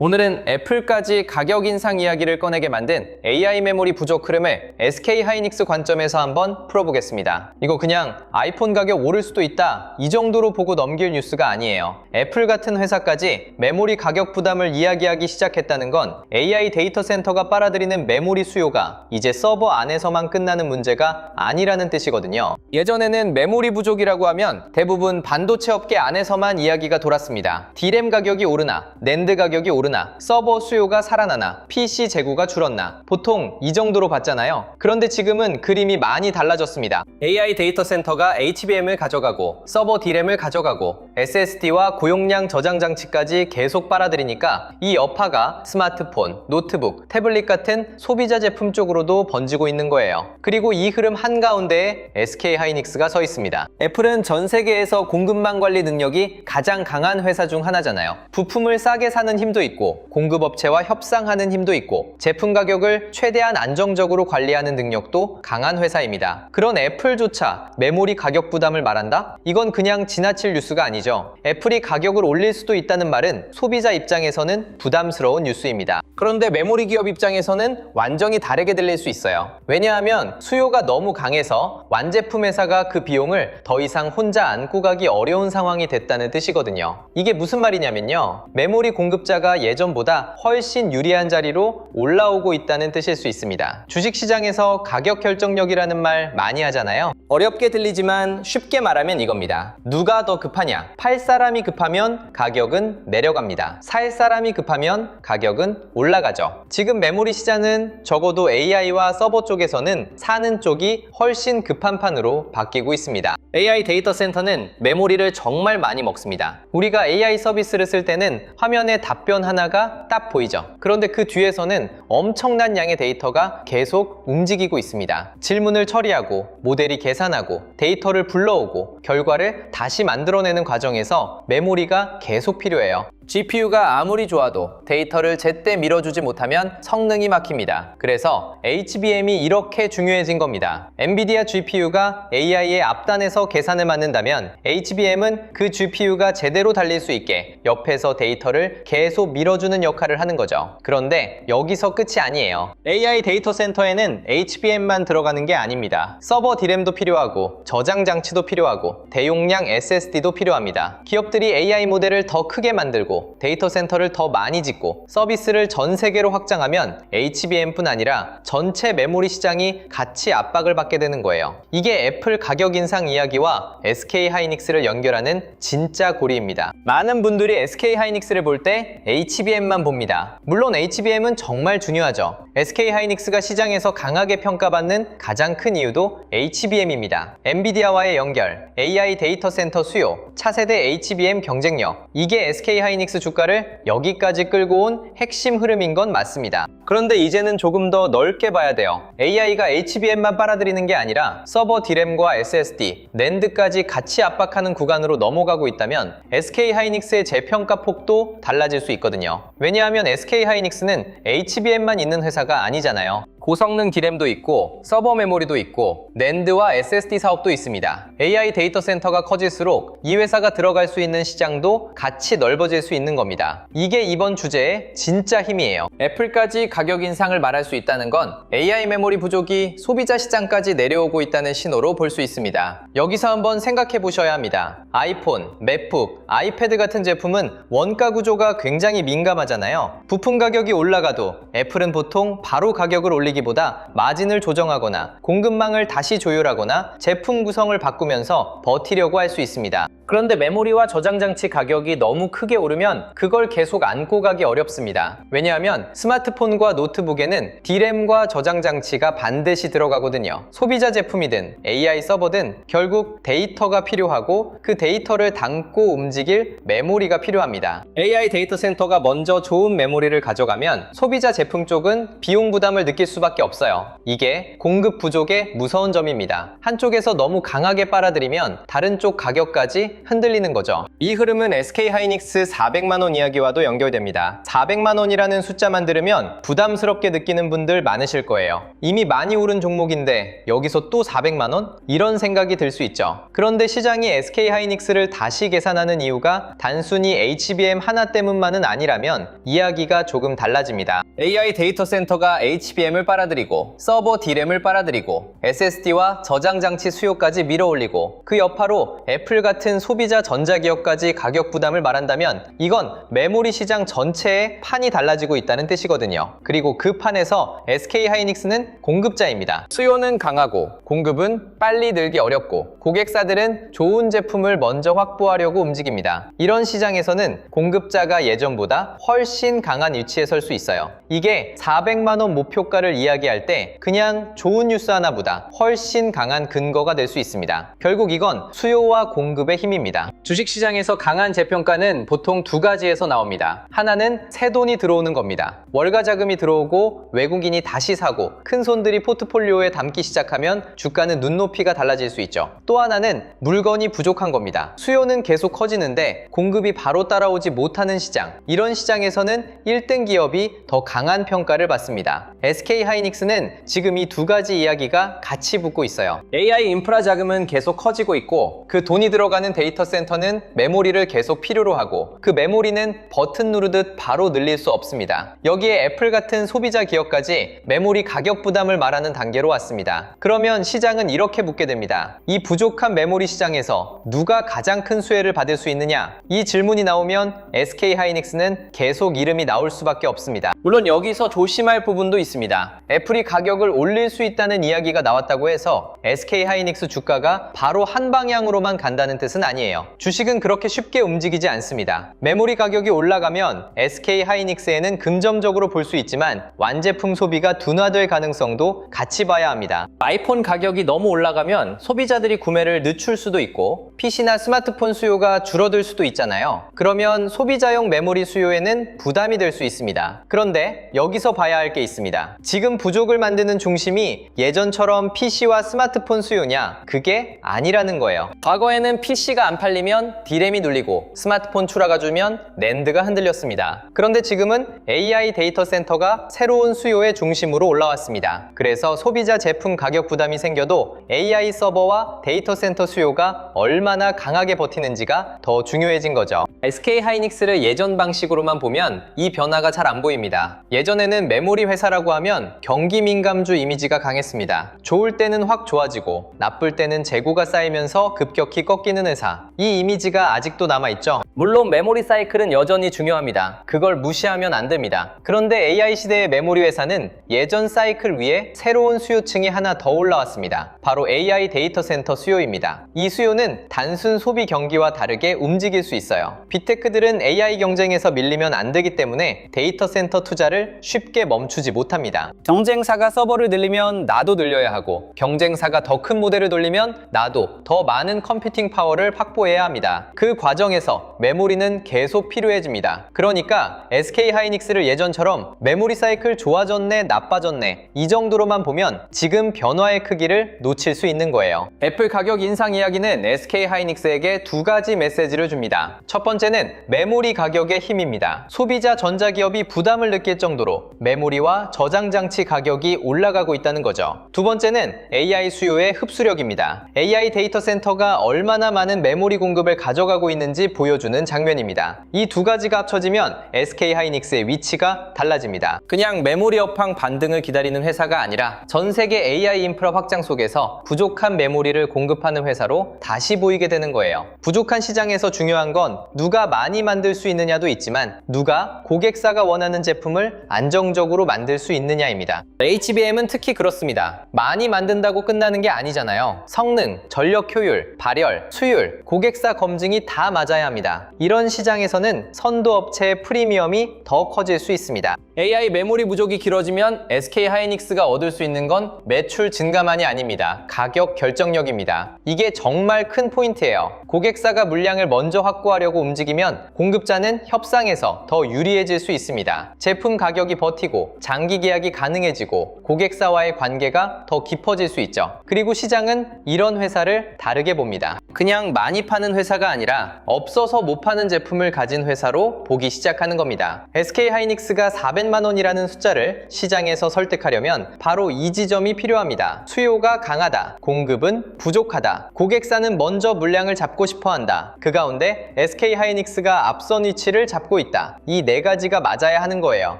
오늘은 애플까지 가격 인상 이야기를 꺼내게 만든 AI 메모리 부족 흐름을 SK 하이닉스 관점에서 한번 풀어보겠습니다. 이거 그냥 아이폰 가격 오를 수도 있다 이 정도로 보고 넘길 뉴스가 아니에요. 애플 같은 회사까지 메모리 가격 부담을 이야기하기 시작했다는 건 AI 데이터 센터가 빨아들이는 메모리 수요가 이제 서버 안에서만 끝나는 문제가 아니라는 뜻이거든요. 예전에는 메모리 부족이라고 하면 대부분 반도체 업계 안에서만 이야기가 돌았습니다. D램 가격이 오르나, 낸드 가격이 오르나, 서버 수요가 살아나나, PC 재고가 줄었나 보통 이 정도로 봤잖아요. 그런데 지금은 그림이 많이 달라졌습니다. AI 데이터 센터가 HBM을 가져가고 서버 D램을 가져가고 SSD와 고용량 저장 장치까지 계속 빨아들이니까 이 여파가 스마트폰, 노트북, 태블릿 같은 소비자 제품 쪽으로도 번지고 있는 거예요. 그리고 이 흐름 한가운데에 SK 하이닉스가 서 있습니다. 애플은 전 세계에서 공급망 관리 능력이 가장 강한 회사 중 하나잖아요. 부품을 싸게 사는 힘도 있고 공급업체와 협상하는 힘도 있고 제품 가격을 최대한 안정적으로 관리하는 능력도 강한 회사입니다. 그런 애플조차 메모리 가격 부담을 말한다? 이건 그냥 지나칠 뉴스가 아니죠. 애플이 가격을 올릴 수도 있다는 말은 소비자 입장에서는 부담스러운 뉴스입니다. 그런데 메모리 기업 입장에서는 완전히 다르게 들릴 수 있어요. 왜냐하면 수요가 너무 강해서 완제품 회사가 그 비용을 더 이상 혼자 안고 가기 어려운 상황이 됐다는 뜻이거든요. 이게 무슨 말이냐면요. 메모리 공급자가 예전보다 훨씬 유리한 자리로 올라오고 있다는 뜻일 수 있습니다. 주식시장에서 가격 결정력이라는 말 많이 하잖아요. 어렵게 들리지만 쉽게 말하면 이겁니다. 누가 더 급하냐? 팔 사람이 급하면 가격은 내려갑니다. 살 사람이 급하면 가격은 올라가죠. 지금 메모리 시장은 적어도 AI와 서버 쪽에서는 사는 쪽이 훨씬 급한 판으로 바뀌고 있습니다. AI 데이터 센터는 메모리를 정말 많이 먹습니다. 우리가 AI 서비스를 쓸 때는 화면에 답변 하나가 딱 보이죠. 그런데 그 뒤에서는 엄청난 양의 데이터가 계속 움직이고 있습니다. 질문을 처리하고 모델이 계산하고 데이터를 불러오고 결과를 다시 만들어내는 과정에서 메모리가 계속 필요해요. GPU가 아무리 좋아도 데이터를 제때 밀어주지 못하면 성능이 막힙니다. 그래서 HBM이 이렇게 중요해진 겁니다. 엔비디아 GPU가 AI의 앞단에서 계산을 맡는다면 HBM은 그 GPU가 제대로 달릴 수 있게 옆에서 데이터를 계속 밀어주는 역할을 하는 거죠. 그런데 여기서 끝이 아니에요. AI 데이터 센터에는 HBM만 들어가는 게 아닙니다. 서버 D램도 필요하고 저장 장치도 필요하고 대용량 SSD도 필요합니다. 기업들이 AI 모델을 더 크게 만들고 데이터 센터를 더 많이 짓고 서비스를 전 세계로 확장하면 HBM뿐 아니라 전체 메모리 시장이 같이 압박을 받게 되는 거예요. 이게 애플 가격 인상 이야기와 SK 하이닉스를 연결하는 진짜 고리입니다. 많은 분들이 SK 하이닉스를 볼 때 HBM만 봅니다. 물론 HBM은 정말 중요하죠. SK 하이닉스가 시장에서 강하게 평가받는 가장 큰 이유도 HBM입니다. 엔비디아와의 연결, AI 데이터 센터 수요, 차세대 HBM 경쟁력, 이게 SK 하이닉스 주가를 여기까지 끌고 온 핵심 흐름인 건 맞습니다. 그런데 이제는 조금 더 넓게 봐야 돼요. AI가 HBM만 빨아들이는 게 아니라 서버 D램과 SSD, 낸드까지 같이 압박하는 구간으로 넘어가고 있다면 SK 하이닉스의 재평가 폭도 달라질 수 있거든요. 왜냐하면 SK 하이닉스는 HBM만 있는 회사가 아니잖아요. 고성능 D램도 있고 서버 메모리도 있고 낸드와 SSD 사업도 있습니다. AI 데이터 센터가 커질수록 이 회사가 들어갈 수 있는 시장도 같이 넓어질 수 있는 겁니다. 이게 이번 주제의 진짜 힘이에요. 애플까지 가격 인상을 말할 수 있다는 건 AI 메모리 부족이 소비자 시장까지 내려오고 있다는 신호로 볼 수 있습니다. 여기서 한번 생각해 보셔야 합니다. 아이폰, 맥북, 아이패드 같은 제품은 원가 구조가 굉장히 민감하잖아요. 부품 가격이 올라가도 애플은 보통 바로 가격을 올리기보다 마진을 조정하거나 공급망을 다시 조율하거나 제품 구성을 바꾸면서 버티려고 할 수 있습니다. 그런데 메모리와 저장 장치 가격이 너무 크게 오르면 그걸 계속 안고 가기 어렵습니다. 왜냐하면 스마트폰과 노트북에는 D램과 저장 장치가 반드시 들어가거든요. 소비자 제품이든 AI 서버든 결국 데이터가 필요하고 그 데이터를 담고 움직일 메모리가 필요합니다. AI 데이터 센터가 먼저 좋은 메모리를 가져가면 소비자 제품 쪽은 비용 부담을 느낄 수밖에 없어요. 이게 공급 부족의 무서운 점입니다. 한쪽에서 너무 강하게 빨아들이면 다른 쪽 가격까지 흔들리는 거죠. 이 흐름은 SK하이닉스 400만 원 이야기와도 연결됩니다. 400만 원이라는 숫자만 들으면 부담스럽게 느끼는 분들 많으실 거예요. 이미 많이 오른 종목인데 여기서 또 400만 원? 이런 생각이 들 수 있죠. 그런데 시장이 SK하이닉스를 다시 계산하는 이유가 단순히 HBM 하나 때문만은 아니라면 이야기가 조금 달라집니다. AI 데이터 센터가 HBM을 빨아들이고 서버 D램을 빨아들이고 SSD와 저장 장치 수요까지 밀어올리고 그 여파로 애플 같은 소비자 전자기업까지 가격 부담을 말한다면 이건 메모리 시장 전체의 판이 달라지고 있다는 뜻이거든요. 그리고 그 판에서 SK하이닉스는 공급자입니다. 수요는 강하고 공급은 빨리 늘기 어렵고 고객사들은 좋은 제품을 먼저 확보하려고 움직입니다. 이런 시장에서는 공급자가 예전보다 훨씬 강한 위치에 설 수 있어요. 이게 400만 원 목표가를 이야기할 때 그냥 좋은 뉴스 하나보다 훨씬 강한 근거가 될 수 있습니다. 결국 이건 수요와 공급의 힘입니다. 주식시장에서 강한 재평가는 보통 두 가지에서 나옵니다. 하나는 새 돈이 들어오는 겁니다. 월가 자금이 들어오고 외국인이 다시 사고 큰 손들이 포트폴리오에 담기 시작하면 주가는 눈높이가 달라질 수 있죠. 또 하나는 물건이 부족한 겁니다. 수요는 계속 커지는데 공급이 바로 따라오지 못하는 시장. 이런 시장에서는 1등 기업이 더 강한 평가를 받습니다. SK하이닉스는 지금 이 두 가지 이야기가 같이 붙고 있어요. AI 인프라 자금은 계속 커지고 있고 그 돈이 들어가는 데이터 센터는 메모리를 계속 필요로 하고 그 메모리는 버튼 누르듯 바로 늘릴 수 없습니다. 여기에 애플 같은 소비자 기업까지 메모리 가격 부담을 말하는 단계로 왔습니다. 그러면 시장은 이렇게 묻게 됩니다. 이 부족한 메모리 시장에서 누가 가장 큰 수혜를 받을 수 있느냐? 이 질문이 나오면 SK하이닉스는 계속 이름이 나올 수밖에 없습니다. 물론 여기서 조심할 부분도 있습니다. 애플이 가격을 올릴 수 있다는 이야기가 나왔다고 해서 SK하이닉스 주가가 바로 한 방향으로만 간다는 뜻은 아니에요. 주식은 그렇게 쉽게 움직이지 않습니다. 메모리 가격이 올라가면 SK하이닉스에는 금전적으로 볼 수 있지만 완제품 소비가 둔화될 가능성도 같이 봐야 합니다. 아이폰 가격이 너무 올라가면 소비자들이 구매를 늦출 수도 있고 PC나 스마트폰 수요가 줄어들 수도 있잖아요. 그러면 소비자용 메모리 수요에는 부담이 될 수 있습니다. 그런데 여기서 봐야 할 게 있습니다. 지금 부족을 만드는 중심이 예전처럼 PC와 스마트폰 수요냐? 그게 아니라는 거예요. 과거에는 PC가 안 팔리면 D램이 눌리고 스마트폰 출하가 주면 낸드가 흔들렸습니다. 그런데 지금은 AI 데이터 센터가 새로운 수요의 중심으로 올라왔습니다. 그래서 소비자 제품 가격 부담이 생겨도 AI 서버와 데이터 센터 수요가 얼마나 강하게 버티는지가 더 중요해진 거죠. SK하이닉스를 예전 방식으로만 보면 이 변화가 잘 안 보입니다. 예전에는 메모리 회사라고 하면 경기 민감주 이미지가 강했습니다. 좋을 때는 확 좋아지고 나쁠 때는 재고가 쌓이면서 급격히 꺾이는 회사. 이 이미지가 아직도 남아있죠. 물론 메모리 사이클은 여전히 중요합니다. 그걸 무시하면 안 됩니다. 그런데 AI 시대의 메모리 회사는 예전 사이클 위에 새로운 수요층이 하나 더 올라왔습니다. 바로 AI 데이터 센터 수요입니다. 이 수요는 단순 소비 경기와 다르게 움직일 수 있어요. 빅테크들은 AI 경쟁에서 밀리면 안 되기 때문에 데이터 센터 투자를 쉽게 멈추지 못합니다. 경쟁사가 서버를 늘리면 나도 늘려야 하고 경쟁사가 더 큰 모델을 돌리면 나도 더 많은 컴퓨팅 파워를 확보해야 합니다. 그 과정에서 메모리는 계속 필요해집니다. 그러니까 SK하이닉스를 예전처럼 메모리 사이클 좋아졌네 나빠졌네 이 정도로만 보면 지금 변화의 크기를 놓칠 수 있는 거예요. 애플 가격 인상 이야기는 SK하이닉스에게 두 가지 메시지를 줍니다. 첫 번째는 메모리 가격의 힘입니다. 소비자 전자기업이 부담을 느낄 정도로 메모리와 저장 장치 가격이 올라가고 있다는 거죠. 두 번째는 AI 수요의 흡수력입니다. AI 데이터 센터가 얼마나 많은 메모리 공급을 가져가고 있는지 보여주는 장면입니다. 이 두 가지가 합쳐지면 SK하이닉스의 위치가 달라집니다. 그냥 메모리 업황 반등을 기다리는 회사가 아니라 전 세계 AI 인프라 확장 속에서 부족한 메모리를 공급하는 회사로 다시 보이게 되는 거예요. 부족한 시장에서 중요한 건 누가 많이 만들 수 있느냐도 있지만 누가 고객사가 원하는 제품을 안정적으로 만들 수 있느냐입니다. HBM은 특히 그렇습니다. 많이 만든다고 끝나는 게 아니잖아요. 성능, 전력 효율, 발열, 수율, 고객사 검증이 다 맞아야 합니다. 이런 시장에서는 선도 업체의 프리미엄이 더 커질 수 있습니다. AI 메모리 부족이 길어지면 SK 하이닉스가 얻을 수 있는 건 매출 증가만이 아닙니다. 가격 결정력입니다. 이게 정말 큰 포인트예요. 고객사가 물량을 먼저 확보하려고 움직이면 공급자는 협상에서 더 유리해질 수 있습니다. 제품 가격이 버티고 장기 계약이 가능해지고 고객사와의 관계가 더 깊어질 수 있죠. 그리고 시장은 이런 회사를 다르게 봅니다. 그냥 많이 파는 회사가 아니라 없어서 못 파는 제품을 가진 회사로 보기 시작하는 겁니다. SK 하이닉스가 400만 원이라는 숫자를 시장에서 설득하려면 바로 이 지점이 필요합니다. 수요가 강하다, 공급은 부족하다, 고객사는 먼저 물량을 잡고 싶어 한다. 그 가운데 SK 하이닉스가 앞선 위치를 잡고 있다. 이 네 가지가 맞아야 하는 거예요.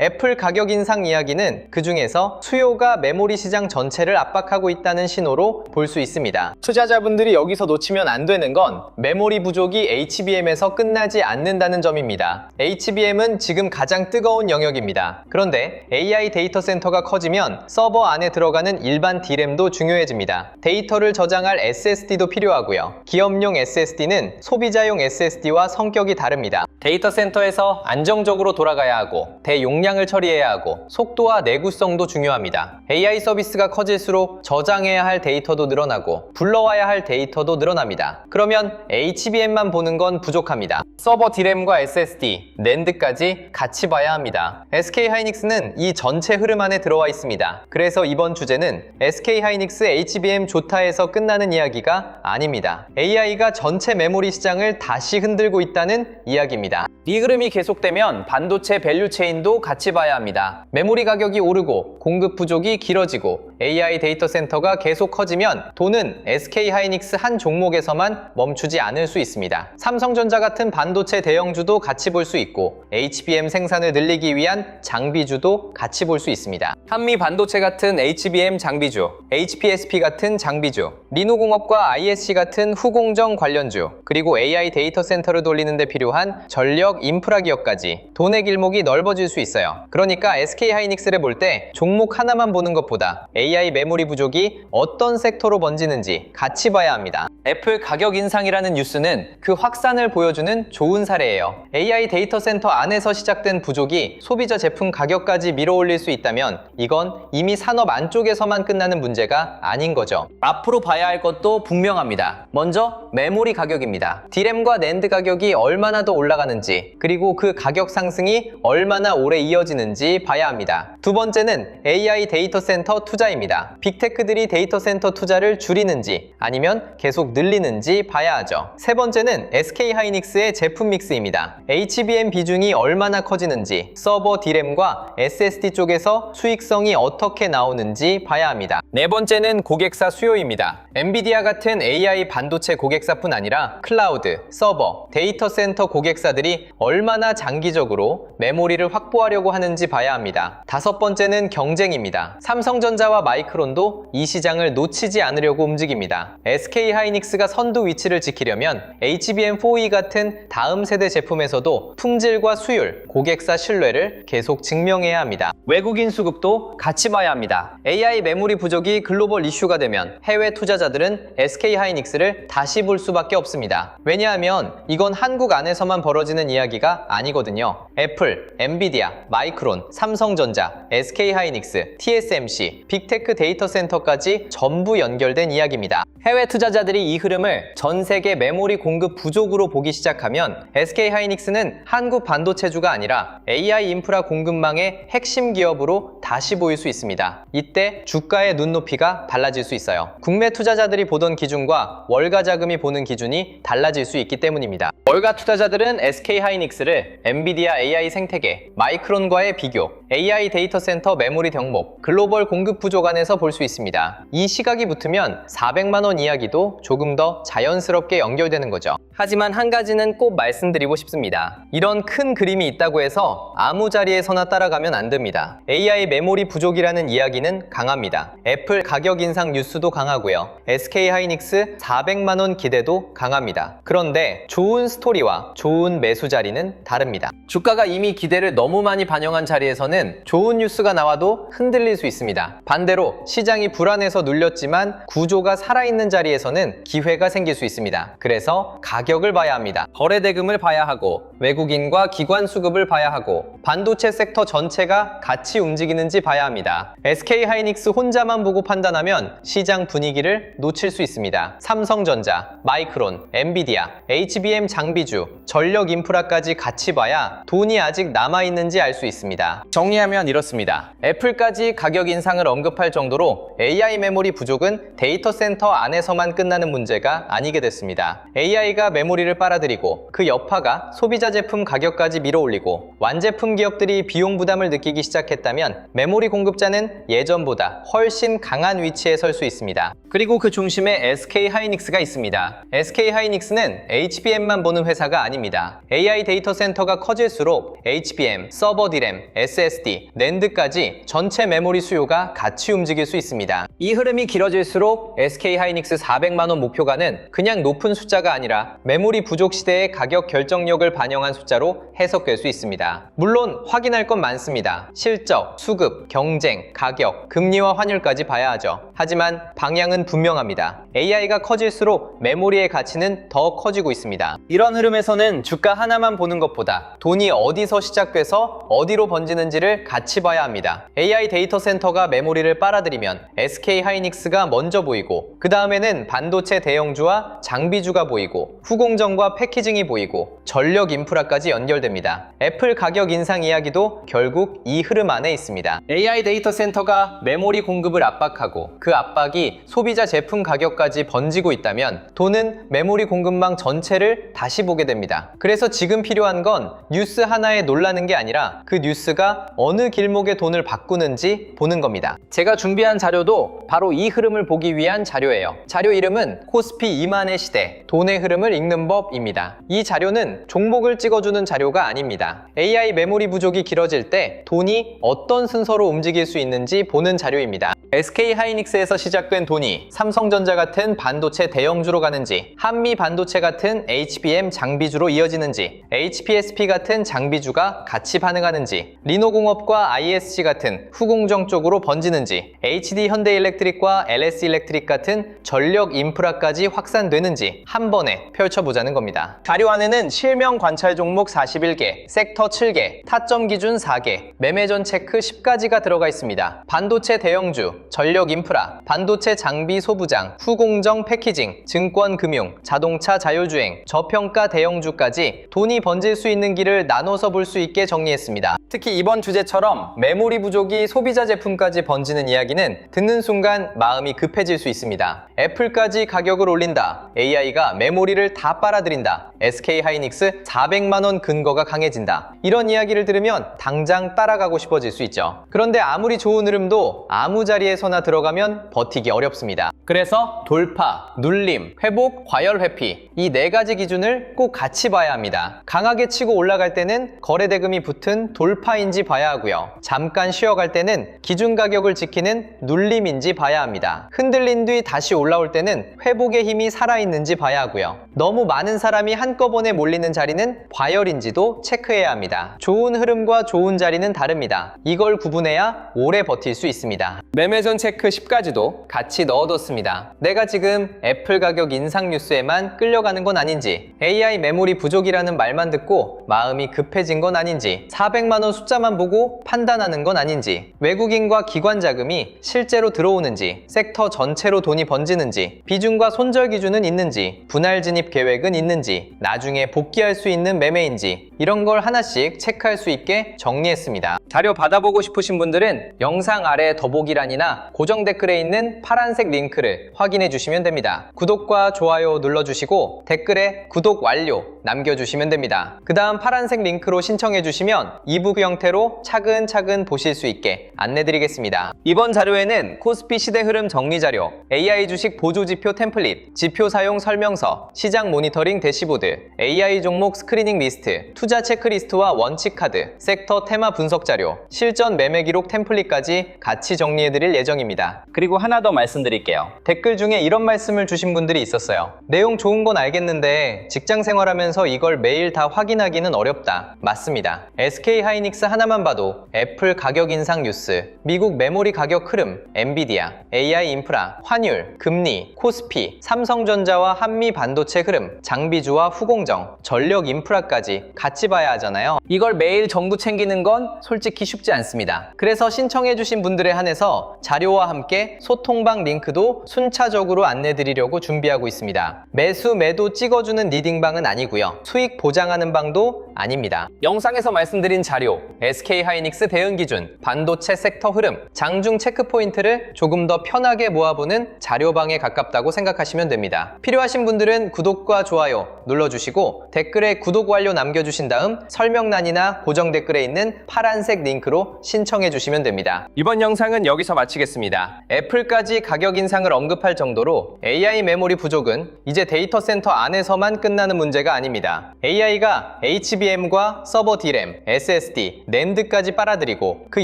애플 가격 인상 이야기는 그 중에서 수요가 메모리 시장 전체를 압박하고 있다는 신호로 볼 수 있습니다. 투자자분들이 여기서 놓치면 안 되는 건 메모리 부족이 HBM에서 끝나지 않는다는 점입니다. HBM은 지금 가장 뜨거운 영역입니다. 그런데 AI 데이터 센터가 커지면 서버 안에 들어가는 일반 D램도 중요해집니다. 데이터를 저장할 SSD도 필요하고요. 기업용 SSD는 소비자용 SSD와 성격이 다릅니다. 데이터 센터에서 안정적으로 돌아가야 하고 대용량을 처리해야 하고 속도와 내구성도 중요합니다. AI 서비스가 커질수록 저장해야 할 데이터도 늘어나고 불러와야 할 데이터도 늘어납니다. 그러면 HBM만 보는 건 부족합니다. 서버 D램과 SSD, 낸드까지 같이 봐야 합니다. SK 하이닉스는 이 전체 흐름 안에 들어와 있습니다. 그래서 이번 주제는 SK 하이닉스 HBM 좋다에서 끝나는 이야기가 아닙니다. AI가 전체 메모리 시장을 다시 흔들고 있다는 이야기입니다. 이 흐름이 계속되면 반도체 밸류체인도 같이 봐야 합니다. 메모리 가격이 오르고 공급 부족이 길어지고 AI 데이터 센터가 계속 커지면 돈은 SK 하이닉스 한 종목에서만 멈추지 않을 수 있습니다. 삼성전자 같은 반도체 대형주도 같이 볼 수 있고 HBM 생산을 늘리기 위한 장비주도 같이 볼 수 있습니다. 한미 반도체 같은 HBM 장비주, HPSP 같은 장비주, 리노공업과 ISC 같은 후공정 관련주, 그리고 AI 데이터 센터를 돌리는 데 필요한 전력 인프라 기업까지 돈의 길목이 넓어질 수 있어요. 그러니까 SK 하이닉스를 볼 때 종목 하나만 보는 것보다 AI 메모리 부족이 어떤 섹터로 번지는지 같이 봐야 합니다. 애플 가격 인상이라는 뉴스는 그 확산을 보여주는 좋은 사례예요. AI 데이터 센터 안에서 시작된 부족이 소비자 제품 가격까지 밀어올릴 수 있다면 이건 이미 산업 안쪽에서만 끝나는 문제가 아닌 거죠. 앞으로 봐야 할 것도 분명합니다. 먼저 메모리 가격입니다. D램과 낸드 가격이 얼마나 더 올라가는지, 그리고 그 가격 상승이 얼마나 오래 이어지는지 봐야 합니다. 두 번째는 AI 데이터 센터 투자입니다. 빅테크들이 데이터 센터 투자를 줄이는지 아니면 계속 늘리는지 봐야 하죠. 세 번째는 SK 하이닉스의 제품 믹스입니다. HBM 비중이 얼마나 커지는지, 서버 D램과 SSD 쪽에서 수익성이 어떻게 나오는지 봐야 합니다. 네 번째는 고객사 수요입니다. 엔비디아 같은 AI 반도체 고객사뿐 아니라 클라우드, 서버, 데이터 센터 고객사들이 얼마나 장기적으로 메모리를 확보하려고 하는지 봐야 합니다. 다섯 번째는 경쟁입니다. 삼성전자와 마이크론도 이 시장을 놓치지 않으려고 움직입니다. SK 하이닉스가 선두 위치를 지키려면 HBM4E 같은 다음 세대 제품에서도 품질과 수율, 고객사 신뢰를 계속 증명해야 합니다. 외국인 수급도 같이 봐야 합니다. AI 메모리 부족이 글로벌 이슈가 되면 해외 투자자들은 SK 하이닉스를 다시 볼 수밖에 없습니다. 왜냐하면 이건 한국 안에서만 벌어지는 이야기가 아니거든요. 애플, 엔비디아, 마이크론, 삼성전자, SK 하이닉스, TSMC, 빅테크 데이터 센터까지 전부 연결된 이야기입니다. 해외 투자자들이 이 흐름을 전 세계 메모리 공급 부족으로 보기 시작하면 SK 하이닉스는 한국 반도체주가 아니라 AI 인프라 공급망의 핵심 기업으로 다시 보일 수 있습니다. 이때 주가의 눈높이가 달라질 수 있어요. 국내 투자자들이 보던 기준과 월가 자금이 보는 기준이 달라질 수 있기 때문입니다. 월가 투자자들은 SK 하이닉스를 엔비디아 AI 생태계, 마이크론과의 비교, AI 데이터 센터 메모리 덕목, 글로벌 공급 부족 안에서 볼 수 있습니다. 이 시각이 붙으면 400만 원 이야기도 조금 더 자연스럽게 연결되는 거죠. 하지만 한 가지는 꼭 말씀드리고 싶습니다. 이런 큰 그림이 있다고 해서 아무 자리에서나 따라가면 안 됩니다. AI 메모리 부족이라는 이야기는 강합니다. 애플 가격 인상 뉴스도 강하고요. SK 하이닉스 400만 원 기대도 강합니다. 그런데 좋은 스토리와 좋은 매수 자리는 다릅니다. 주가가 이미 기대를 너무 많이 반영한 자리에서는 좋은 뉴스가 나와도 흔들릴 수 있습니다. 반대로 시장이 불안해서 눌렸지만 구조가 살아있는 자리에서는 기회가 생길 수 있습니다. 그래서 가격을 봐야 합니다. 거래 대금을 봐야 하고 외국인과 기관 수급을 봐야 하고 반도체 섹터 전체가 같이 움직이는지 봐야 합니다. SK하이닉스 혼자만 보고 판단하면 시장 분위기를 놓칠 수 있습니다. 삼성전자, 마이크론, 엔비디아, HBM 장비주, 전력 인프라까지 같이 봐야 돈이 아직 남아있는지 알 수 있습니다. 정리하면 이렇습니다. 애플까지 가격 인상을 언급할 정도로 AI 메모리 부족은 데이터 센터 안에서만 끝나는 문제가 아니게 됐습니다. AI가 메모리를 빨아들이고 그 여파가 소비자 제품 가격까지 밀어올리고 완제품 기업들이 비용 부담을 느끼기 시작했다면 메모리 공급자는 예전보다 훨씬 강한 위치에 설 수 있습니다. 그리고 그 중심에 SK하이닉스가 있습니다. SK하이닉스는 HBM만 보는 회사가 아닙니다. AI 데이터 센터가 커질수록 HBM, 서버 D램, SSD, 낸드까지 전체 메모리 수요가 같이 움직일 수 있습니다. 이 흐름이 길어질수록 SK하이닉스 400만 원 목표가는 그냥 높은 숫자가 아니라 메모리 부족 시대의 가격 결정력을 반영한 숫자로 해석될 수 있습니다. 물론 확인할 건 많습니다. 실적, 수급, 경쟁, 가격, 금리와 환율까지 봐야 하죠. 하지만 방향은 분명합니다. AI가 커질수록 메모리의 가치는 더 커지고 있습니다. 이런 흐름에서는 주가 하나만 보는 것보다 돈이 어디서 시작돼서 어디로 번지는지를 같이 봐야 합니다. AI 데이터 센터가 메모리를 빨아들이면 SK하이닉스가 먼저 보이고 그 다음에는 반도체 대형주와 장비주가 보이고 후공정과 패키징이 보이고 전력 인프라까지 연결됩니다. 애플 가격 인상 이야기도 결국 이 흐름 안에 있습니다. AI 데이터 센터가 메모리 공급을 압박하고 그 압박이 소비자 제품 가격까지 번지고 있다면 돈은 메모리 공급망 전체를 다시 보게 됩니다. 그래서 지금 필요한 건 뉴스 하나에 놀라는 게 아니라 그 뉴스가 어느 길목에 돈을 바꾸는지 보는 겁니다. 제가 준비한 자료도 바로 이 흐름을 보기 위한 자료예요. 자료 이름은 코스피 2만의 시대, 돈의 흐름을 읽는 법입니다. 이 자료는 종목을 찍어주는 자료가 아닙니다. AI 메모리 부족이 길어질 때 돈이 어떤 순서로 움직일 수 있는지 보는 자료입니다. SK하이닉스에서 시작된 돈이 삼성전자 같은 반도체 대형주로 가는지, 한미 반도체 같은 HBM 장비주로 이어지는지, HPSP 같은 장비주가 같이 반응하는지, 리노공업과 ISG 같은 후공정 쪽으로 번지는지, HD 현대일렉트릭과 LS일렉트릭 같은 전력 인프라까지 확산되는지 한 번에 펼쳐보자는 겁니다. 자료 안에는 실명 관찰 종목 41개, 섹터 7개, 타점 기준 4개, 매매전 체크 10가지가 들어가 있습니다. 반도체 대형주, 전력 인프라, 반도체 장비 소부장, 후공정 패키징, 증권 금융, 자동차 자율주행, 저평가 대형주까지 돈이 번질 수 있는 길을 나눠서 볼 수 있게 정리했습니다. 특히 이번 주제처럼 메모리 부족이 소비자 제품까지 번지는 이야기는 듣는 순간 마음이 급해질 수 있습니다. 애플까지 가격을 올린다. AI가 메모리를 다 빨아들인다. SK하이닉스 400만 원 근거가 강해진다. 이런 이야기를 들으면 당장 따라가고 싶어질 수 있죠. 그런데 아무리 좋은 흐름도 아무 자리에서나 들어가면 버티기 어렵습니다. 그래서 돌파, 눌림, 회복, 과열 회피 이 네 가지 기준을 꼭 같이 봐야 합니다. 강하게 치고 올라갈 때는 거래대금이 붙은 돌파인지 봐야 하고요. 잠깐 쉬어갈 때는 기준 가격을 지키는 눌림인지 봐야 합니다. 흔들린 뒤 다시 올라올 때는 회복의 힘이 살아있는지 봐야 하고요. 너무 많은 사람이 한꺼번에 몰리는 자리는 과열인지도 체크해야 합니다. 좋은 흐름과 좋은 자리는 다릅니다. 이걸 구분해야 오래 버틸 수 있습니다. 매매전 체크 10가지도 같이 넣어뒀습니다. 내가 지금 애플 가격 인상 뉴스에만 끌려가는 건 아닌지, AI 메모리 부족이라는 말만 듣고 마음이 급해진 건 아닌지, 400만 원 숫자만 보고 판단하는 건 아닌지, 외국인과 기관 자금이 실제로 들어오는지, 섹터 전체로 돈이 번지는지, 비중과 손절 기준은 있는지, 분할 진입 계획은 있는지, 나중에 복귀할 수 있는 매매인지 이런 걸 하나씩 체크할 수 있게 정리했습니다. 자료 받아보고 싶으신 분들은 영상 아래 더보기란이나 고정 댓글에 있는 파란색 링크를 확인해 주시면 됩니다. 구독과 좋아요 눌러주시고 댓글에 구독 완료 남겨주시면 됩니다. 그 다음 파란색 링크로 신청해 주시면 이북 형태로 차근차근 보실 수 있게 안내드리겠습니다. 이번 자료에는 코스피 시대 흐름 정리 자료, AI 주식 보조지표 템플릿, 지표 사용 설명서, 시장 모니터링 대시보드, AI 종목 스크리닝 리스트, 투자 체크리스트와 원칙 카드, 섹터 테마 분석 자료, 실전 매매 기록 템플릿까지 같이 정리해드릴 예정입니다. 그리고 하나 더 말씀드릴게요. 댓글 중에 이런 말씀을 주신 분들이 있었어요. 내용 좋은 건 알겠는데 직장 생활하면서 앉아서 이걸 매일 다 확인하기는 어렵다. 맞습니다. SK 하이닉스 하나만 봐도 애플 가격 인상 뉴스, 미국 메모리 가격 흐름, 엔비디아, AI 인프라, 환율, 금리, 코스피, 삼성전자와 한미 반도체 흐름, 장비주와 후공정, 전력 인프라까지 같이 봐야 하잖아요. 이걸 매일 정부 챙기는 건 솔직히 쉽지 않습니다. 그래서 신청해주신 분들에 한해서 자료와 함께 소통방 링크도 순차적으로 안내드리려고 준비하고 있습니다. 매수 매도 찍어주는 리딩방은 아니고요. 수익 보장하는 방도 아닙니다. 영상에서 말씀드린 자료, SK 하이닉스 대응 기준, 반도체 섹터 흐름, 장중 체크 포인트를 조금 더 편하게 모아보는 자료방에 가깝다고 생각하시면 됩니다. 필요하신 분들은 구독과 좋아요 눌러주시고 댓글에 구독 완료 남겨주신 다음 설명란이나 고정 댓글에 있는 파란색 링크로 신청해 주시면 됩니다. 이번 영상은 여기서 마치겠습니다. 애플까지 가격 인상을 언급할 정도로 AI 메모리 부족은 이제 데이터 센터 안에서만 끝나는 문제가 아닙니다. AI가 HBM과 서버 D램, SSD, 낸드까지 빨아들이고 그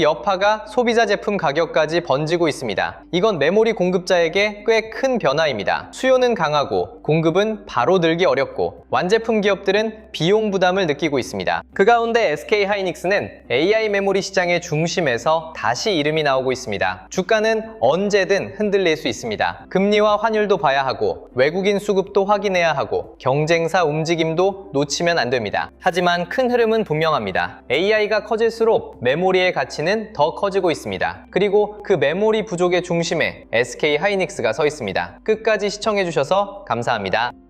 여파가 소비자 제품 가격까지 번지고 있습니다. 이건 메모리 공급자에게 꽤 큰 변화입니다. 수요는 강하고 공급은 바로 늘기 어렵고 완제품 기업들은 비용 부담을 느끼고 있습니다. 그 가운데 SK 하이닉스는 AI 메모리 시장의 중심에서 다시 이름이 나오고 있습니다. 주가는 언제든 흔들릴 수 있습니다. 금리와 환율도 봐야 하고 외국인 수급도 확인해야 하고 경쟁사 움직임도 놓치면 안 됩니다. 하지만 큰 흐름은 분명합니다. AI가 커질수록 메모리의 가치는 더 커지고 있습니다. 그리고 그 메모리 부족의 중심에 SK 하이닉스가 서 있습니다. 끝까지 시청해주셔서 감사합니다.